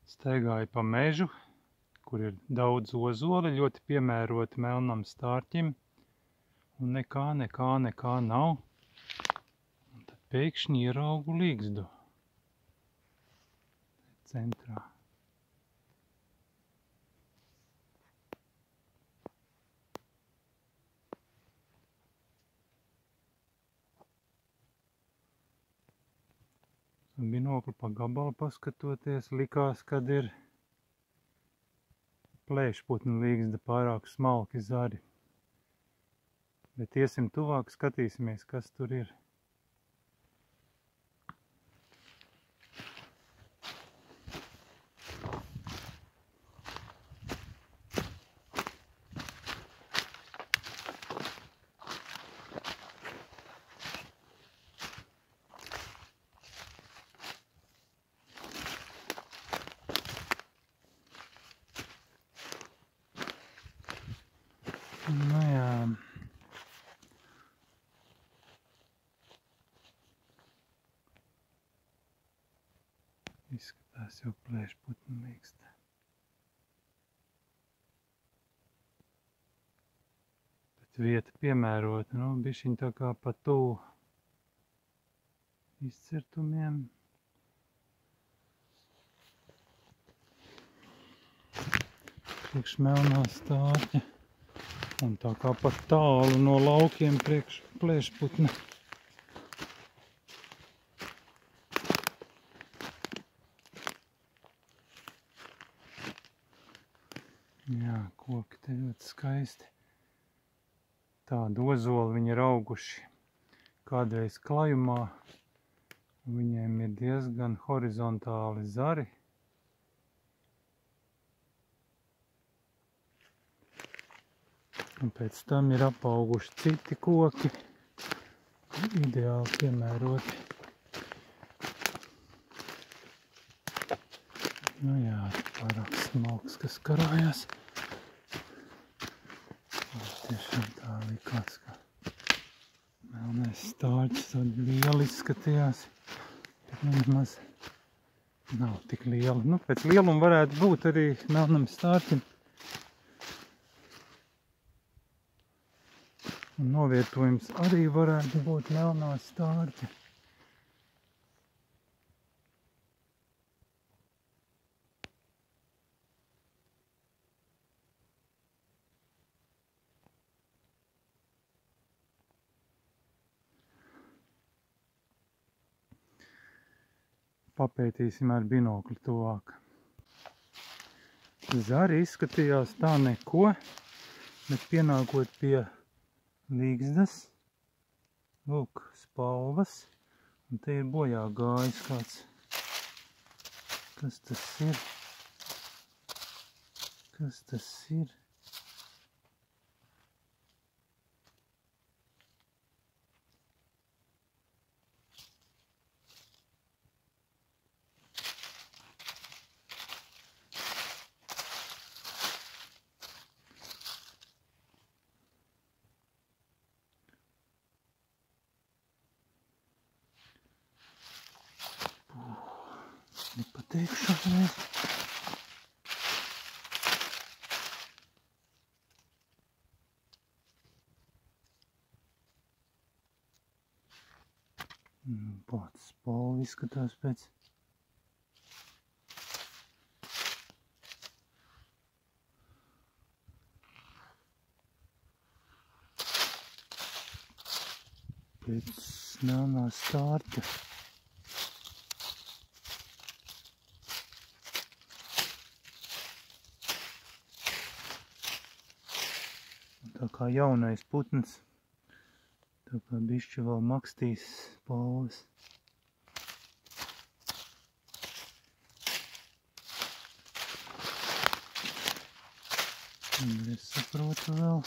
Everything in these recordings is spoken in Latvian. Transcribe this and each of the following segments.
Staigāju pa mežu, kur ir daudz ozoli, ļoti piemēroti melnam stārķim, un nekā nav. Un tad pēkšņi ieraugu līgzdu centrā. Un binokli pa gabalu paskatoties, likās, kad ir plēšputnu līgzda, pārāk smalki zari. Bet iesim tuvāk, skatīsimies, kas tur ir. Nu jā. Izskatās jau plēšputnu līgsta. Bet vieta piemērota, nu, bišķiņ tā kā pa tuvu izcirtumiem. Priekš melnā stārķa. Un tā kā pat tālu no laukiem priekš plēšputna. Jā, koki te ļoti skaisti. Tādu ozolu viņi ir auguši kādreiz klajumā. Viņiem ir diezgan horizontāli zari. Un pēc tam ir apauguši citi koki, ideāli piemēroti. Nu jā, pārāk smalks, kas karājās. Tiešām tā likās, ka melnais stārķis tādi lieli izskatījās, bet nemaz nav tik lieli. Nu, pēc lieluma varētu būt arī melnam stārķim. Un novietojums arī varētu būt melnā stārķa. Papētīsim ar binokli tuvāk. Zari izskatījās tā neko, bet pienākot pie līgzdas, lūk, spalvas, un te ir bojā gājis kāds. Kas tas ir? Kas tas ir? Nepateikšu reiz. Pats spalva izskatās pēc. Pēc melnā stārķa. Tā kā jaunais putns, tā kā bišķi vēl makstīs spalvas. Un es saprotu vēl.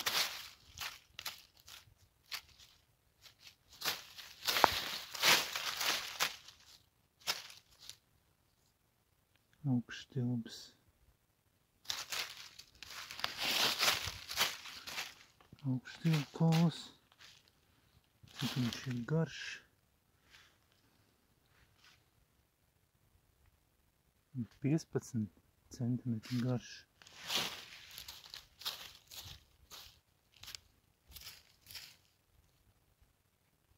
Augšstilbs. Augšstilbkols. Cik viņš ir garš. 15 centimetri garš.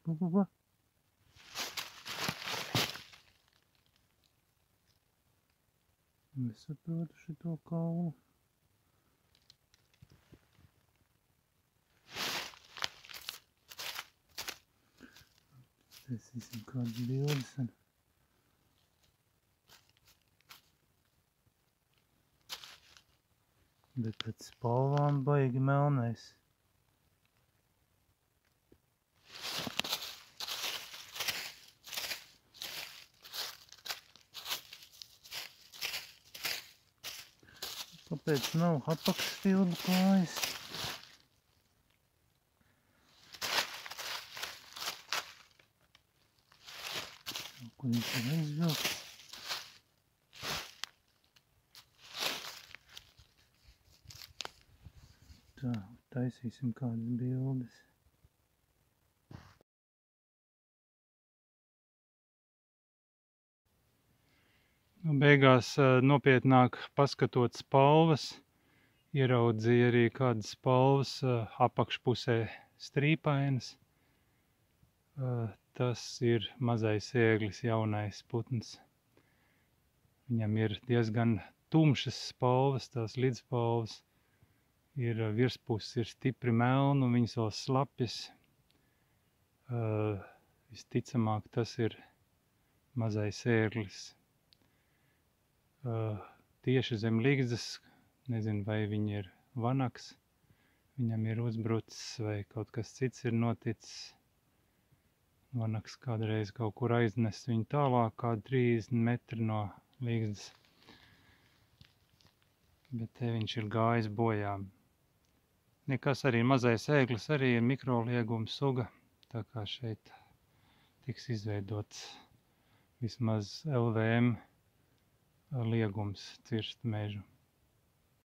Pa. Nesaprotu šito kaulu. Taisīsim kādas bildes. Bet pēc spalvām baigi melnais. Kāpēc nav apakšstilbu kājas? Kur viņš ir aizvilkts? Tā, taisīsim kādas bildes. Beigās nopietnāk paskatot spalvas, ieraudzīja arī kādas spalvas apakšpusē strīpainas. Tas ir mazais ēglis, jaunais putns. Viņam ir diezgan tumšas spalvas, tās lidspalvas. Virspuses ir stipri melni un viņas vēl slapjas. Visticamāk tas ir mazais ēglis. Tieši zem ligzdas, nezinu vai viņi ir vanaks, viņam ir uzbrucis vai kaut kas cits ir noticis. Vanaks kādreiz kaut kur aiznes viņu tālāk, kādu 30 metri no ligzdas. Bet te viņš ir gājis bojā. Nekas arī mazais ēglis arī ir mikrolieguma suga, tā kā šeit tiks izveidots vismaz LVM liegums cirst mežu.